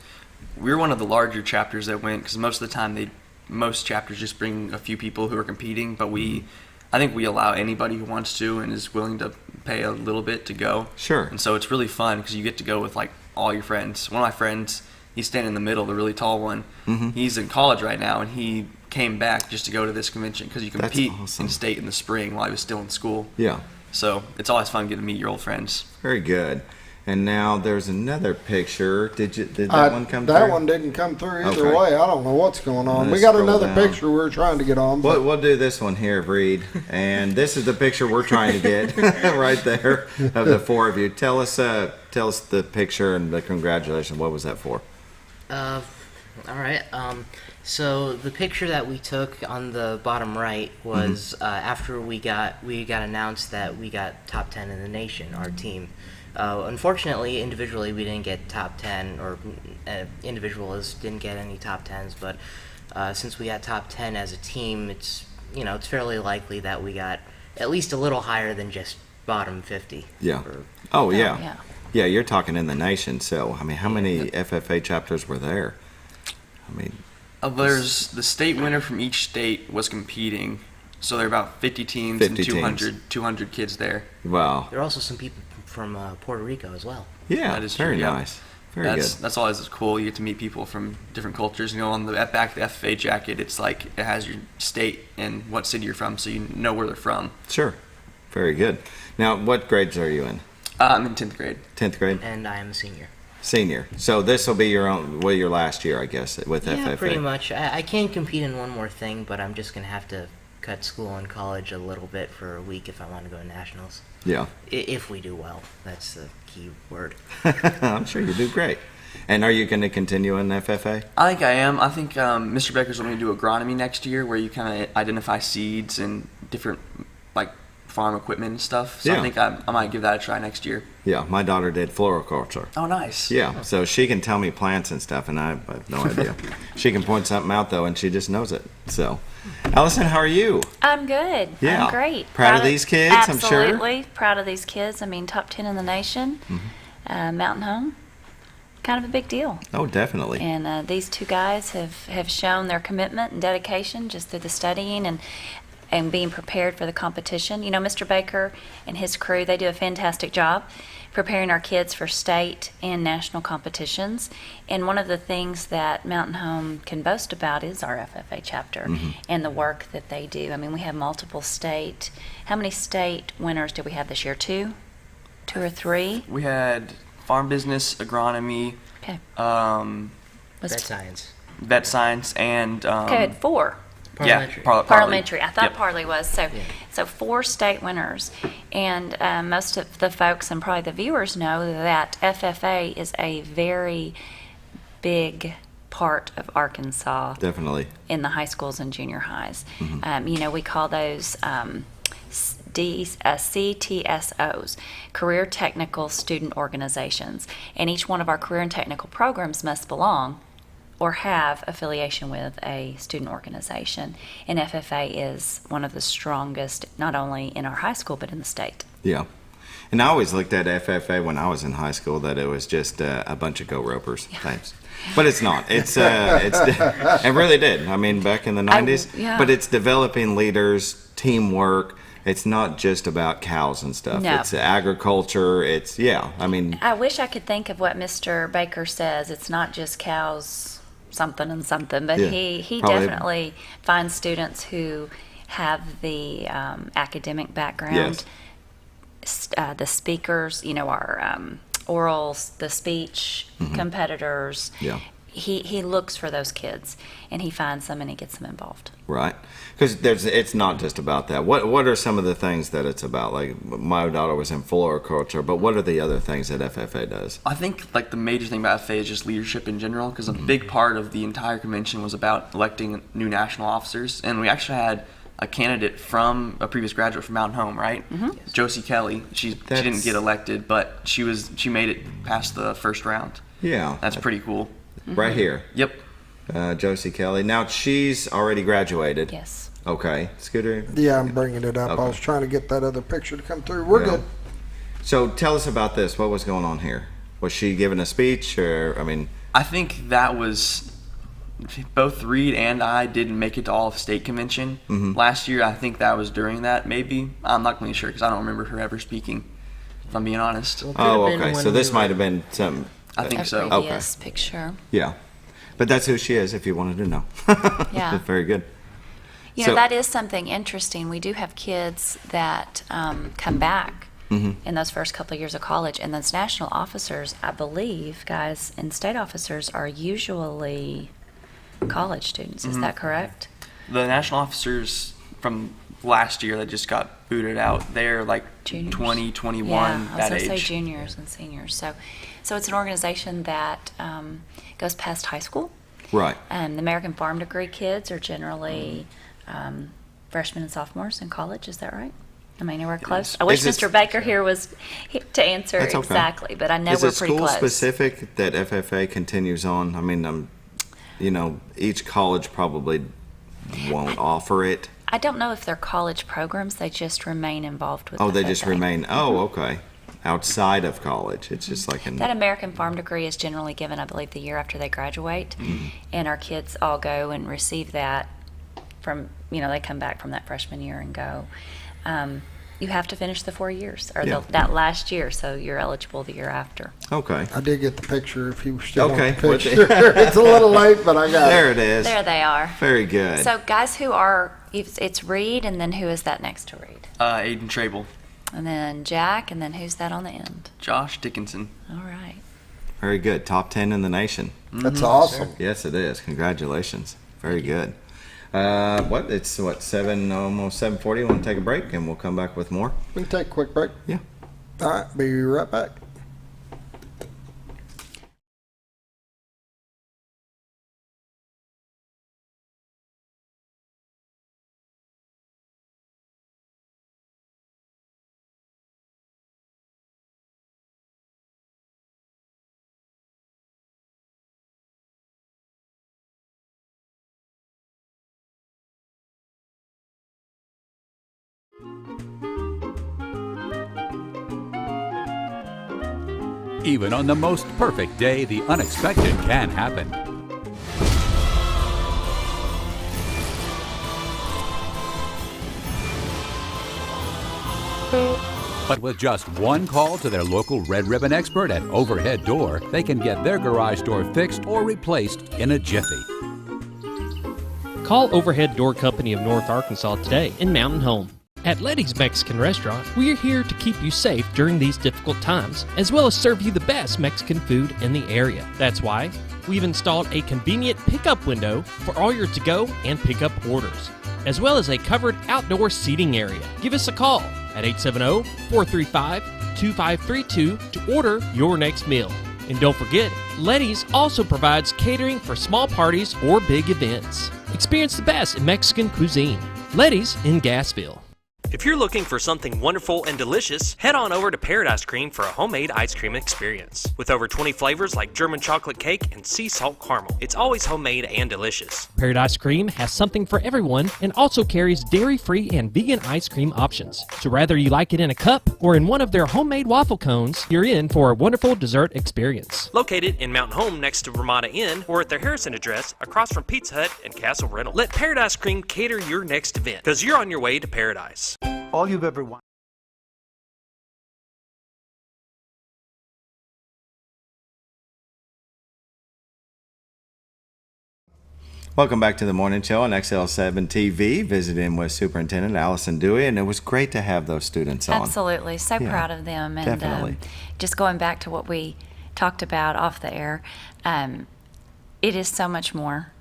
We were one of the larger chapters that went, because most of the time most chapters just bring a few people who are competing, but I think we allow anybody who wants to and is willing to pay a little bit to go. Sure. And so it's really fun because you get to go with all your friends. One of my friends, he's standing in the middle, the really tall one. Mm-hmm. He's in college right now, and he came back just to go to this convention because you compete in state in the spring while he was still in school. Yeah. So it's always fun getting to meet your old friends. Very good. And now there's another picture. Did that one come through? That one didn't come through either way. I don't know what's going on. We got another picture we're trying to get on. We'll do this one here, Reed. And this is the picture we're trying to get right there of the four of you. Tell us the picture and the congratulations. What was that for? All right. So the picture that we took on the bottom right was after we got announced that we got top 10 in the nation, our team. Unfortunately, individually, we didn't get top 10, or individuals didn't get any top 10s, but since we got top 10 as a team, it's fairly likely that we got at least a little higher than just bottom 50. Yeah. Yeah, you're talking in the nation, so, I mean, how many FFA chapters were there? I mean... there's the state winner from each state was competing, so there are about 50 teams and 200 kids there. Wow. There are also some people from Puerto Rico as well. Yeah, that is very true, nice. Very good. That's always cool. You get to meet people from different cultures. On the back of the FFA jacket, it's it has your state and what city you're from, so you know where they're from. Sure. Very good. Now, what grades are you in? I'm in 10th grade. 10th grade? And I am a senior. Senior. So this will be your last year, I guess, with FFA. Yeah, pretty much. I can compete in one more thing, but I'm just going to have to cut school and college a little bit for a week if I want to go to nationals. Yeah. If we do well. That's the key word. I'm sure you do great. And are you going to continue in FFA? I think I am. I think Mr. Baker's going to do agronomy next year, where you kind of identify seeds and different farm equipment and stuff. So I think I might give that a try next year. Yeah, my daughter did floriculture. Oh, nice. Yeah, so she can tell me plants and stuff, and I have no idea. She can point something out, though, and she just knows it. So, Allyson, how are you? I'm good. Yeah. I'm great. Proud of these kids, I'm sure? Absolutely. Proud of these kids. I mean, top 10 in the nation. Mountain Home. Kind of a big deal. Oh, definitely. And these two guys have shown their commitment and dedication just through the studying and being prepared for the competition. You know, Mr. Baker and his crew, they do a fantastic job preparing our kids for state and national competitions. And one of the things that Mountain Home can boast about is our FFA chapter and the work that they do. I mean, we have multiple state. How many state winners did we have this year? Two or three? We had farm business, agronomy, vet science, and okay, I had four. Parliamentary. Parliamentary. I thought Parley was. So 4 state winners. And most of the folks and probably the viewers know that FFA is a very big part of Arkansas. Definitely. In the high schools and junior highs. You know, we call those CTSOs, Career Technical Student Organizations. And each one of our career and technical programs must belong or have affiliation with a student organization. And FFA is one of the strongest, not only in our high school, but in the state. Yeah. And I always looked at FFA when I was in high school that it was just a bunch of go-ropers. Thanks. But it's not. It really did. I mean, back in the 90s. But it's developing leaders, teamwork. It's not just about cows and stuff. No. It's agriculture. I wish I could think of what Mr. Baker says. It's not just cows, something and something, but he definitely finds students who have the academic background, the speakers, you know, our orals, the speech competitors. He looks for those kids, and he finds them and he gets them involved. Right, because it's not just about that. What are some of the things that it's about? Like my daughter was in floriculture, but what are the other things that FFA does? I think the major thing about FFA is just leadership in general, because a big part of the entire convention was about electing new national officers, and we actually had a candidate from a previous graduate from Mountain Home, right? Josie Kelly. She didn't get elected, but she made it past the first round. Yeah, that's pretty cool. Right here. Yep. Josie Kelly. Now she's already graduated. Yes. Okay. Scooter? Yeah, I'm bringing it up. Okay. I was trying to get that other picture to come through. We're good. So tell us about this. What was going on here? Was she giving a speech, or I think that was both Reed and I didn't make it to all of state convention last year. I think that was during that. Maybe I'm not really sure because I don't remember her ever speaking. If I'm being honest. Oh, okay. So this might have been some. I think so. Previous picture. Yeah, but that's who she is. If you wanted to know. Yeah. Very good. You know, that is something interesting. We do have kids that come back in those first couple of years of college, and those national officers, I believe, guys, and state officers are usually college students. Is that correct? The national officers from last year that just got booted out, they're like juniors. 20, 21, I was that going age. to say juniors and seniors. So it's an organization that goes past high school. Right. The American Farm Degree kids are generally freshmen and sophomores in college. Is that right? I mean, we're close. I wish Mr. Baker here was to answer exactly, but I know we're pretty close. Is it school specific that FFA continues on? I mean, each college probably won't offer it. I don't know if they're college programs. They just remain involved with FFA. They just remain. Oh, okay. Outside of college. It's just like that American Farm Degree is generally given, I believe, the year after they graduate. And our kids all go and receive that from, they come back from that freshman year and go. You have to finish the 4 years, or that last year, so you're eligible the year after. Okay. I did get the picture if you were still on the picture. It's a little late, but I got it. There it is. There they are. Very good. So guys it's Reed, and then who is that next to Reed? Aiden Trable. And then Jack, and then who's that on the end? Josh Dickinson. All right. Very good. Top 10 in the nation. That's awesome. Yes, it is. Congratulations. Very good. It's 7, almost 7:40. Want to take a break, and we'll come back with more? We can take a quick break. Yeah. All right, be right back. Even on the most perfect day, the unexpected can happen. But with just one call to their local Red Ribbon expert at Overhead Door, they can get their garage door fixed or replaced in a jiffy. Call Overhead Door Company of North Arkansas today in Mountain Home. At Letty's Mexican Restaurant, we are here to keep you safe during these difficult times, as well as serve you the best Mexican food in the area. That's why we've installed a convenient pickup window for all your to-go and pickup orders, as well as a covered outdoor seating area. Give us a call at 870-435-2532 to order your next meal. And don't forget, Letty's also provides catering for small parties or big events. Experience the best in Mexican cuisine. Letty's in Gassville. If you're looking for something wonderful and delicious, head on over to Paradise Cream for a homemade ice cream experience. With over 20 flavors like German chocolate cake and sea salt caramel, it's always homemade and delicious. Paradise Cream has something for everyone and also carries dairy-free and vegan ice cream options. So whether you like it in a cup or in one of their homemade waffle cones, you're in for a wonderful dessert experience. Located in Mountain Home next to Ramada Inn or at their Harrison address across from Pizza Hut and Castle Rental. Let Paradise Cream cater your next event, because you're on your way to paradise. All you've ever wanted. Welcome back to the morning show on XL7-TV, visiting with Superintendent Allyson Dewey, and it was great to have those students on. Absolutely. So proud of them. And definitely. Just going back to what we talked about off the air, it is so much more.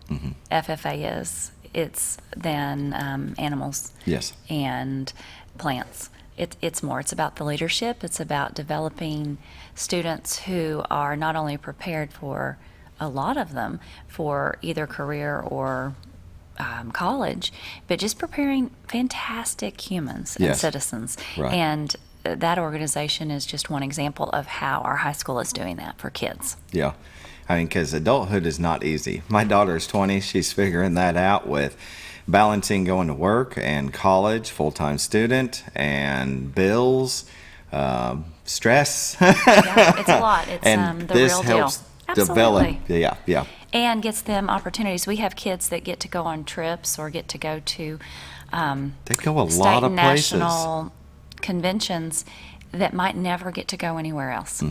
FFA is. It's than animals. Yes. And plants. It's more. It's about the leadership. It's about developing students who are not only prepared for, a lot of them, for either career or college, but just preparing fantastic humans and citizens. Right. And that organization is just one example of how our high school is doing that for kids. Yeah. I mean, because adulthood is not easy. My daughter's 20. She's figuring that out with balancing going to work and college, full-time student, and bills, stress. Yeah, it's a lot. It's and the this real helps deal. develop. Absolutely. Yeah. And gets them opportunities. We have kids that get to go on trips or get to go to they go a state lot of and places. national conventions that might never get to go anywhere else.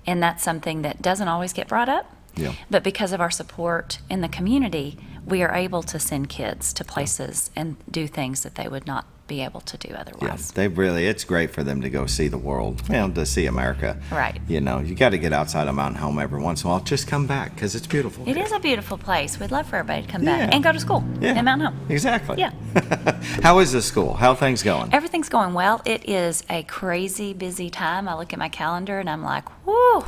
And that's something that doesn't always get brought up. Yeah. But because of our support in the community, we are able to send kids to places and do things that they would not be able to do otherwise. Yeah, it's great for them to go see the world, to see America. Right. You got to get outside of Mountain Home every once in a while. Just come back, because it's beautiful. It is a beautiful place. We'd love for everybody to come back and go to school in Mountain Home. Exactly. Yeah. How is the school? How are things going? Everything's going well. It is a crazy busy time. I look at my calendar and I'm like, whoo.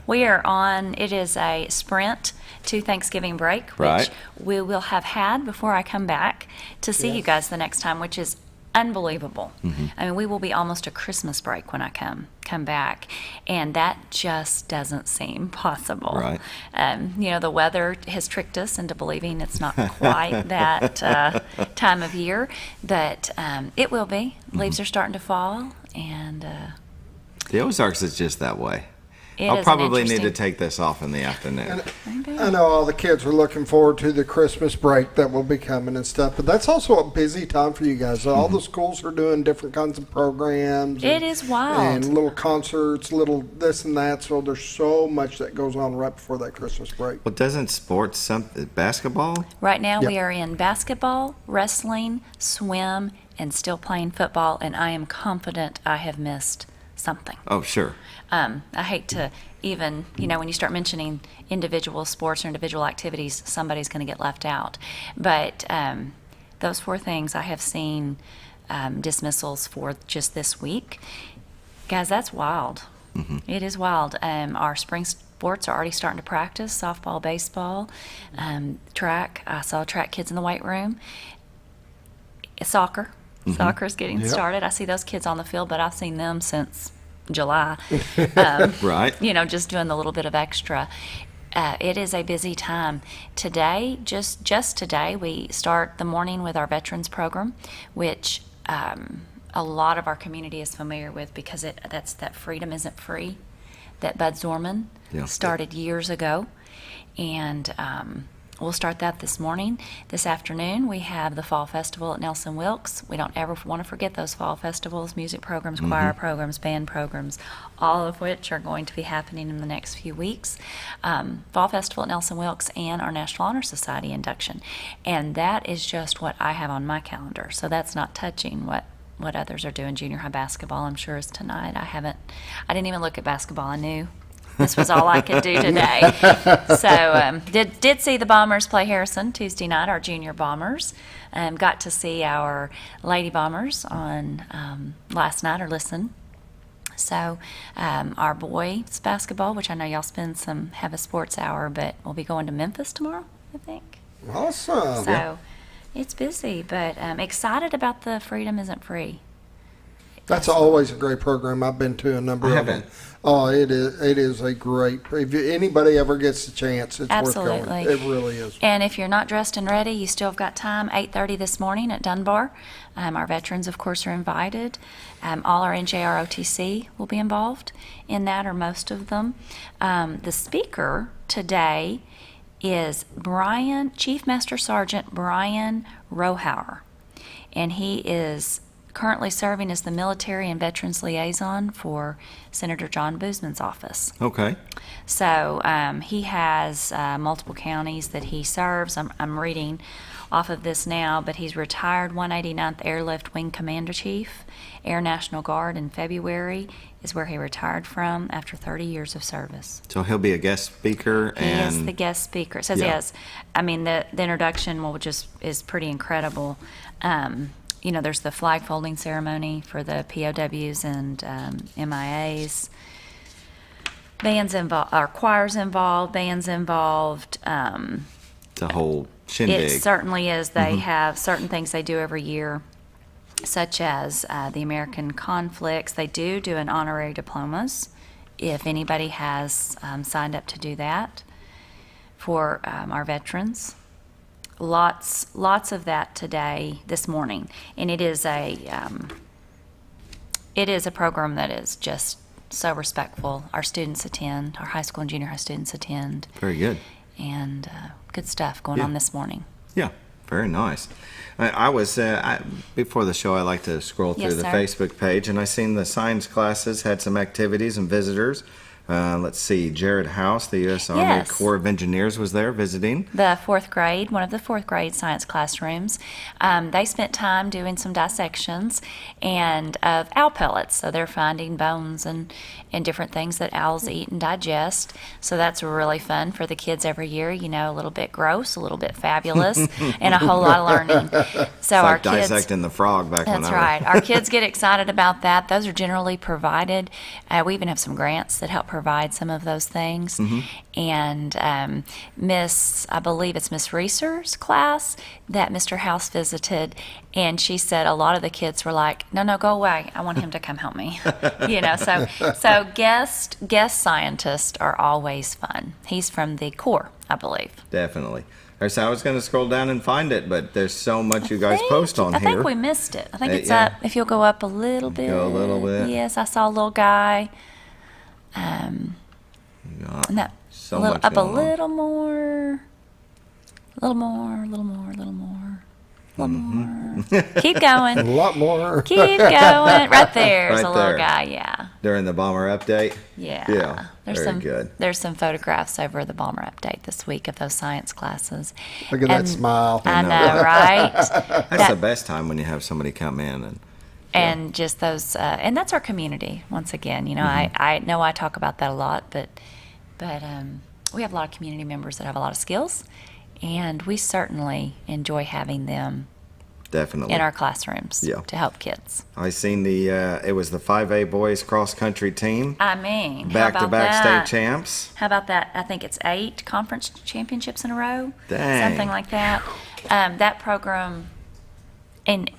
We are on, it is a sprint to Thanksgiving break, which we will have had before I come back to see you guys the next time, which is unbelievable. I mean, we will be almost a Christmas break when I come back, and that just doesn't seem possible. Right. The weather has tricked us into believing it's not quite that time of year, but it will be. Leaves are starting to fall, and the Ozarks is just that way. I'll probably need to take this off in the afternoon. I know all the kids are looking forward to the Christmas break that will be coming and stuff, but that's also a busy time for you guys. All the schools are doing different kinds of programs. It is wild. And little concerts, little this and that. So there's so much that goes on right before that Christmas break. Well, doesn't sports, basketball? Right now we are in basketball, wrestling, swim, and still playing football, and I am confident I have missed something. Oh, sure. I hate to even, when you start mentioning individual sports or individual activities, somebody's going to get left out. But those 4 things I have seen dismissals for just this week. Guys, that's wild. It is wild. Our spring sports are already starting to practice, softball, baseball, track. I saw track kids in the weight room. Soccer. Soccer's getting started. I see those kids on the field, but I've seen them since July. Right. Just doing the little bit of extra. It is a busy time. Today, just today, we start the morning with our veterans program, which a lot of our community is familiar with because that's that Freedom Isn't Free that Bud Zorman started years ago. And we'll start that this morning. This afternoon, we have the Fall Festival at Nelson Wilkes. We don't ever want to forget those fall festivals, music programs, choir programs, band programs, all of which are going to be happening in the next few weeks. Fall Festival at Nelson Wilkes and our National Honor Society induction. And that is just what I have on my calendar. So that's not touching what others are doing. Junior high basketball, I'm sure, is tonight. I didn't even look at basketball. I knew this was all I could do today. So did see the Bombers play Harrison Tuesday night, our junior Bombers. Got to see our Lady Bombers on last night, or listen. So our boys basketball, which I know y'all have a sports hour, but we'll be going to Memphis tomorrow, I think. Awesome. So it's busy, but excited about the Freedom Isn't Free. That's always a great program. I've been to a number of them. Oh, it is a great. If anybody ever gets the chance, it's worth going. It really is. And if you're not dressed and ready, you still have got time. 8:30 this morning at Dunbar. Our veterans, of course, are invited. All our NJROTC will be involved in that, or most of them. The speaker today is Chief Master Sergeant Brian Rohauer, and he is currently serving as the Military and Veterans Liaison for Senator John Boozman's office. Okay. So he has multiple counties that he serves. I'm reading off of this now, but he's retired 189th Airlift Wing Commander Chief, Air National Guard in February is where he retired from after 30 years of service. So he'll be a guest speaker. He is the guest speaker. It says yes. I mean, the introduction is pretty incredible. There's the flag folding ceremony for the POWs and MIAs. Bands involved, or choirs involved, bands involved. The whole shindig. It certainly is. They have certain things they do every year, such as the American conflicts. They do an honorary diplomas, if anybody has signed up to do that for our veterans. Lots of that this morning, and it is a program that is just so respectful. Our students attend, our high school and junior high students attend. Very good. And good stuff going on this morning. Yeah, very nice. I was before the show, I like to scroll through the Facebook page, and I seen the science classes had some activities and visitors. Let's see, Jared House, the U.S. Army Corps of Engineers, was there visiting. The fourth grade, one of the fourth grade science classrooms. They spent time doing some dissections of owl pellets. So they're finding bones and different things that owls eat and digest. So that's really fun for the kids every year. A little bit gross, a little bit fabulous, and a whole lot of learning. So our kids dissecting the frog back when I was. That's right. Our kids get excited about that. Those are generally provided. We even have some grants that help provide some of those things. And I believe it's Miss Reeser's class that Mr. House visited, and she said a lot of the kids were like, no, go away. I want him to come help me. So guest scientists are always fun. He's from the Corps, I believe. Definitely. So I was going to scroll down and find it, but there's so much you guys post on here. I think we missed it. I think it's up. If you'll go up a little bit. Go a little bit. Yes, I saw a little guy. So much up a going on. little more. Keep going. A lot more. Keep going. Right there's a little guy, yeah. During the bomber update? Yeah. Very good. There's some photographs over the bomber update this week of those science classes. Look at that smile. I know, right? That's the best time when you have somebody come in and just those, and that's our community. Once again, I know I talk about that a lot, but But we have a lot of community members that have a lot of skills, and we certainly enjoy having them Definitely. in our classrooms to help kids. I seen it was the 5A boys cross country team. I mean, back-to-back state champs. How about that? I think it's 8 conference championships in a row. Dang. Something like that. That program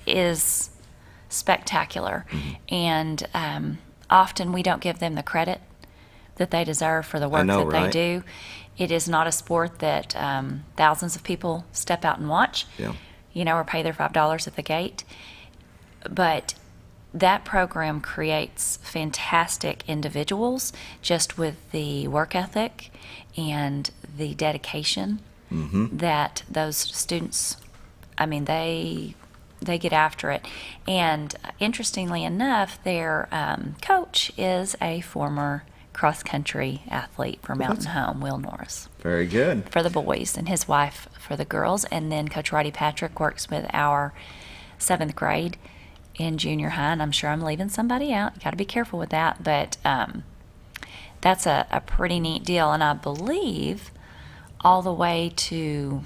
is spectacular, and often we don't give them the credit that they deserve for the work they do. It is not a sport that thousands of people step out and watch. Yeah. Or pay their $5 at the gate. But that program creates fantastic individuals just with the work ethic and the dedication that those students, they get after it. And interestingly enough, their coach is a former cross-country athlete for Mountain Home, Will Norris. Very good. For the boys, and his wife for the girls. And then Coach Roddy Patrick works with our 7th grade in junior high, and I'm sure I'm leaving somebody out. You got to be careful with that, but that's a pretty neat deal. And I believe all the way to,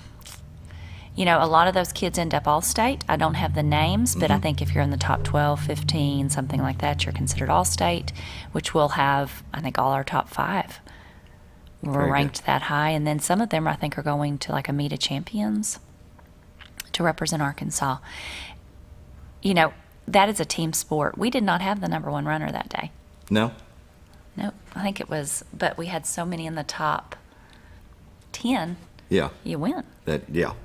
a lot of those kids end up all-state. I don't have the names, but I think if you're in the top 12, 15, something like that, you're considered all-state, which will have, I think, all our top 5 were ranked that high. And then some of them, I think, are going to like a meet of champions to represent Arkansas. That is a team sport. We did not have the number 1 runner that day. No? Nope. I think it was, but we had so many in the top 10. Yeah. You win. Very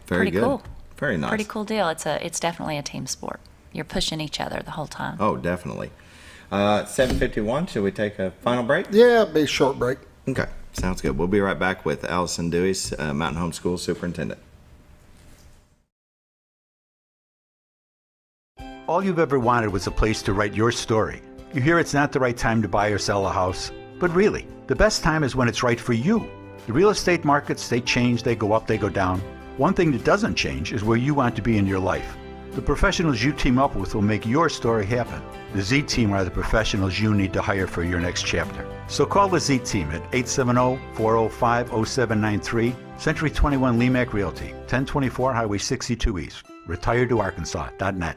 Pretty good. Cool. Very nice. Pretty cool deal. It's definitely a team sport. You're pushing each other the whole time. Oh, definitely. 7:51. Should we take a final break? Yeah, it'll be a short break. Okay. Sounds good. We'll be right back with Allyson Dewey, Mountain Home School Superintendent. All you've ever wanted was a place to write your story. You hear it's not the right time to buy or sell a house, but really, the best time is when it's right for you. The real estate markets, they change, they go up, they go down. One thing that doesn't change is where you want to be in your life. The professionals you team up with will make your story happen. The Z Team are the professionals you need to hire for your next chapter. So call the Z Team at 870-405-0793, Century 21 Lemac Realty, 1024 Highway 62 East, retiredtoarkansas.net.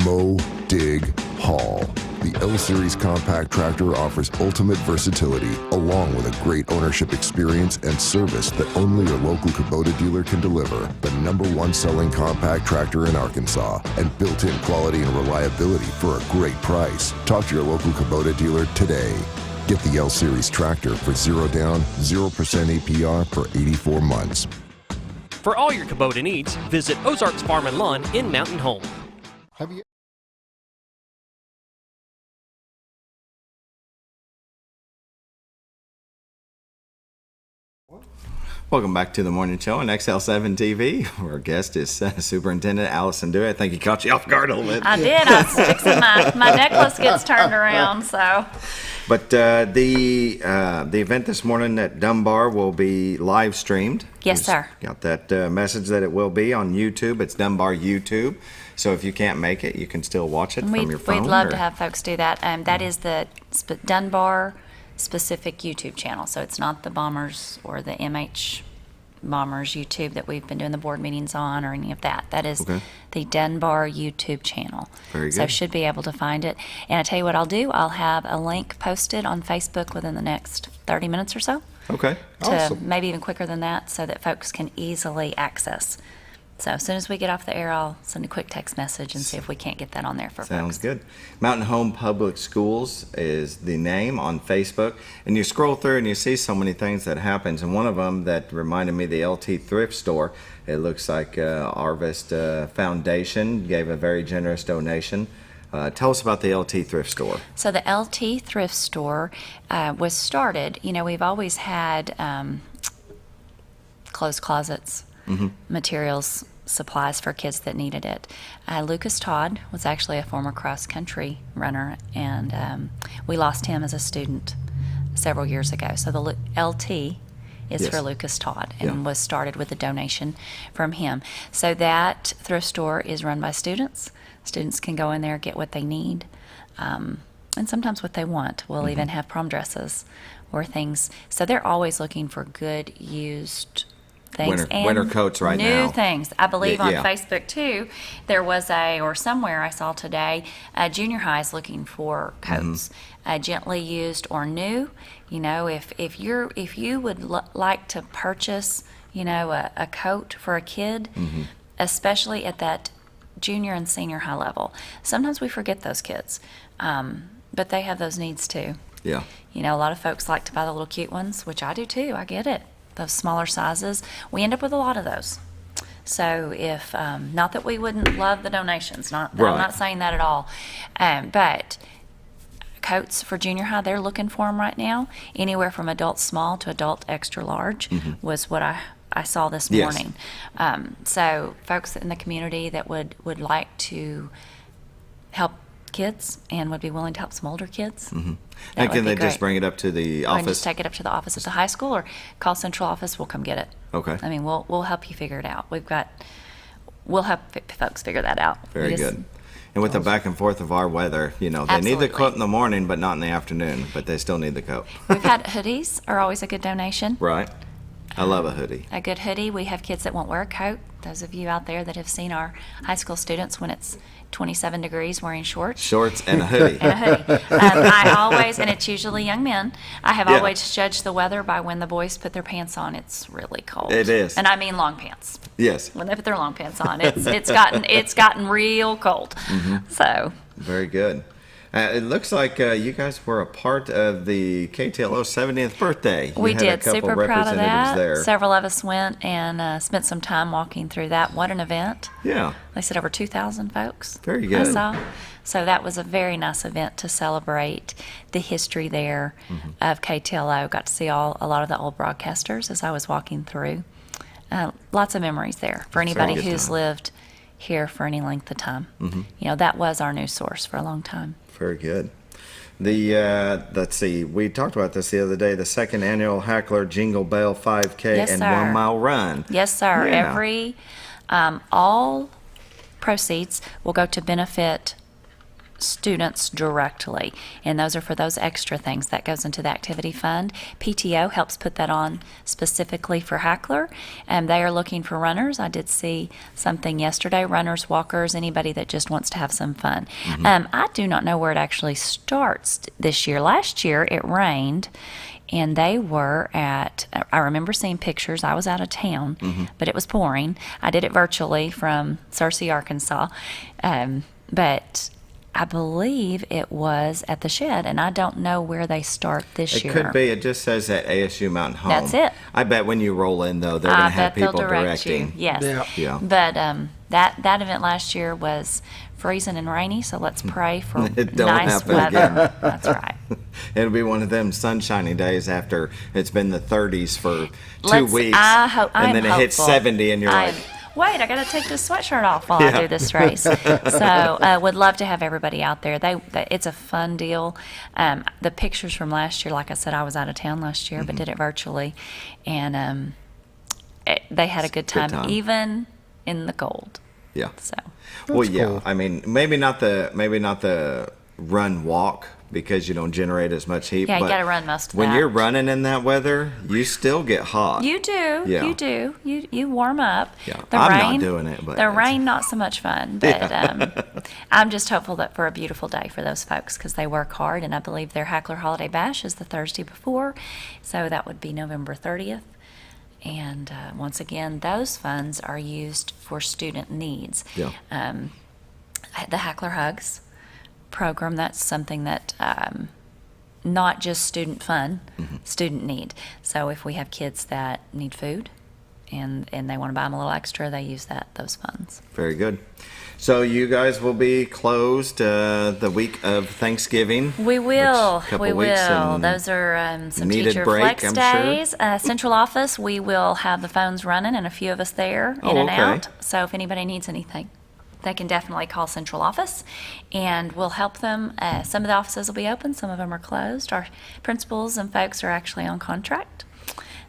Mow, dig, haul. The L-Series compact tractor offers ultimate versatility, along with a great ownership experience and service that only your local Kubota dealer can deliver. The #1 selling compact tractor in Arkansas, and built-in quality and reliability for a great price. Talk to your local Kubota dealer today. Get the L-Series tractor for 0 down, 0% APR for 84 months. For all your Kubota needs, visit Ozarks Farm and Lawn in Mountain Home. Have you? Welcome back to the morning show on XL7-TV. Our guest is Superintendent Allyson Dewey. I think he caught you off guard a little bit. I did. I was fixing my necklace gets turned around, so. But the event this morning at Dunbar will be live streamed. Yes, sir. Got that message that it will be on YouTube. It's Dunbar YouTube. So if you can't make it, you can still watch it from your phone. We'd love to have folks do that. That is the Dunbar specific YouTube channel. So it's not the Bombers or the MH Bombers YouTube that we've been doing the board meetings on or any of that. That is the Dunbar YouTube channel. Very good. So should be able to find it. And I tell you what I'll do, I'll have a link posted on Facebook within the next 30 minutes or so. Okay. To maybe even quicker than that, so that folks can easily access. So as soon as we get off the air, I'll send a quick text message and see if we can't get that on there for Sounds folks. good. Mountain Home Public Schools is the name on Facebook. And you scroll through and you see so many things that happens. And one of them that reminded me of the LT Thrift Store. It looks like Arvest Foundation gave a very generous donation. Tell us about the LT Thrift Store. So the LT Thrift Store was started, we've always had clothes closets, materials, supplies for kids that needed it. Lucas Todd was actually a former cross-country runner, and we lost him as a student several years ago. So the LT is for Lucas Todd, and was started with a donation from him. So that thrift store is run by students. Students can go in there, get what they need, and sometimes what they want. We'll even have prom dresses or things. So they're always looking for good used things. Winter coats right now. New things. I believe on Yeah. Facebook too, there was or somewhere I saw today, junior high is looking for coats, gently used or new. You know, if you would like to purchase, you know, a coat for a kid, especially at that junior and senior high level. Sometimes we forget those kids, but they have those needs too. Yeah. You know, a lot of folks like to buy the little cute ones, which I do too. I get it. Those smaller sizes. We end up with a lot of those. So if, not that we wouldn't love the donations, Right. I'm not saying that at all, but coats for junior high, they're looking for them right now. Anywhere from adult small to adult extra large was what I saw this Yes. morning. So folks in the community that would like to help kids and would be willing to help some older kids. And can they just bring it up to the Or office? just take it up to the office at the high school, or call central office. We'll come get it. Okay. I mean, we'll help you figure it out. We'll help folks figure that out. Very We just- good. And with the back and forth of our weather, you know, they need the coat in the morning, but not in the afternoon. But they still need the coat. We've had hoodies are always a good donation. Right. I love a hoodie. A good hoodie. We have kids that won't wear a coat. Those of you out there that have seen our high school students when it's 27 degrees wearing shorts. Shorts and a hoodie. And a hoodie. I always, and it's usually young men, I have Yeah. always judged the weather by when the boys put their pants on. It's really cold. It is. And I mean long pants. Yes. When they put their long pants on, it's gotten real cold. So Very good. It looks like you guys were a part of the KTLO 70th birthday. You we had did. a couple Super proud of representatives that. there. Several of us went and spent some time walking through that. What an event. Yeah. They said over 2,000 folks. Very I good. saw. So that was a very nice event to celebrate the history there of KTLO. Got to see a lot of the old broadcasters as I was walking through. Lots of memories there for anybody good who's time. lived here for any length of time. You know, that was our news source for a long time. Very good. Let's see, we talked about this the other day, the second annual Hackler Jingle Bell 5K Yes, and sir. 1 mile run. Yes, sir. Yeah. All proceeds will go to benefit students directly, and those are for those extra things that goes into the activity fund. PTO helps put that on specifically for Hackler, and they are looking for runners. I did see something yesterday, runners, walkers, anybody that just wants to have some fun. I do not know where it actually starts this year. Last year it rained, and they were I remember seeing pictures. I was out of town, but it was pouring. I did it virtually from Searcy, Arkansas, but I believe it was at the shed, and I don't know where they start this year. It could be. It just says at ASU Mountain Home. That's it. I bet when you roll in, though, they're going to have they'll people direct directing. you. Yes. Yeah. But that event last year was freezing and rainy, so let's pray for It don't nice happen weather. again. That's right. It'll be one of them sunshiny days after it's been the 30s for 2 weeks. And then it hits 70 and you're like, wait, I got to take this sweatshirt off while I do this race. So would love to have everybody out there. It's a fun deal. The pictures from last year, like I said, I was out of town last year, but did it virtually. And they had a good time, even in the cold. Yeah. So. Well, yeah. I mean, maybe not the run walk because you don't generate as much heat. Yeah, you but got to run most of when that. you're running in that weather, you still get hot. You do. Yeah. You do. You warm up. Yeah. The I'm rain, not doing it, but the rain not so much fun. But I'm just hopeful that for a beautiful day for those folks because they work hard, and I believe their Hackler Holiday Bash is the Thursday before, so that would be November 30th. And once again, those funds are used for student needs. Yeah. The Hackler Hugs program, that's something that not just student fun, student need. So if we have kids that need food and they want to buy them a little extra, they use those funds. Very good. So you guys will be closed the week of Thanksgiving. We will. Couple We weeks will. and Those are some needed teacher break, flex I'm days. Central office, we will have the phones running and a few of us there in and okay. out. So if anybody needs anything, they can definitely call central office and we'll help them. Some of the offices will be open, some of them are closed. Our principals and folks are actually on contract.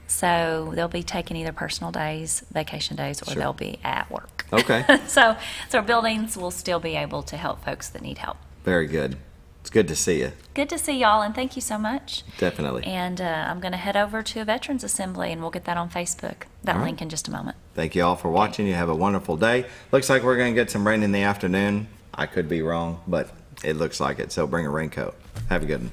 So they'll be taking either personal days, vacation days, or they'll be at work. Okay. So our buildings will still be able to help folks that need help. Very good. It's good to see you. Good to see y'all, and thank you so much. Definitely. And I'm going to head over to a Veterans Assembly, and we'll get that on Facebook. That All right. link in just a moment. Thank you all for watching. You have a wonderful day. Looks like we're going to get some rain in the afternoon. I could be wrong, but it looks like it. So bring a raincoat. Have a good one.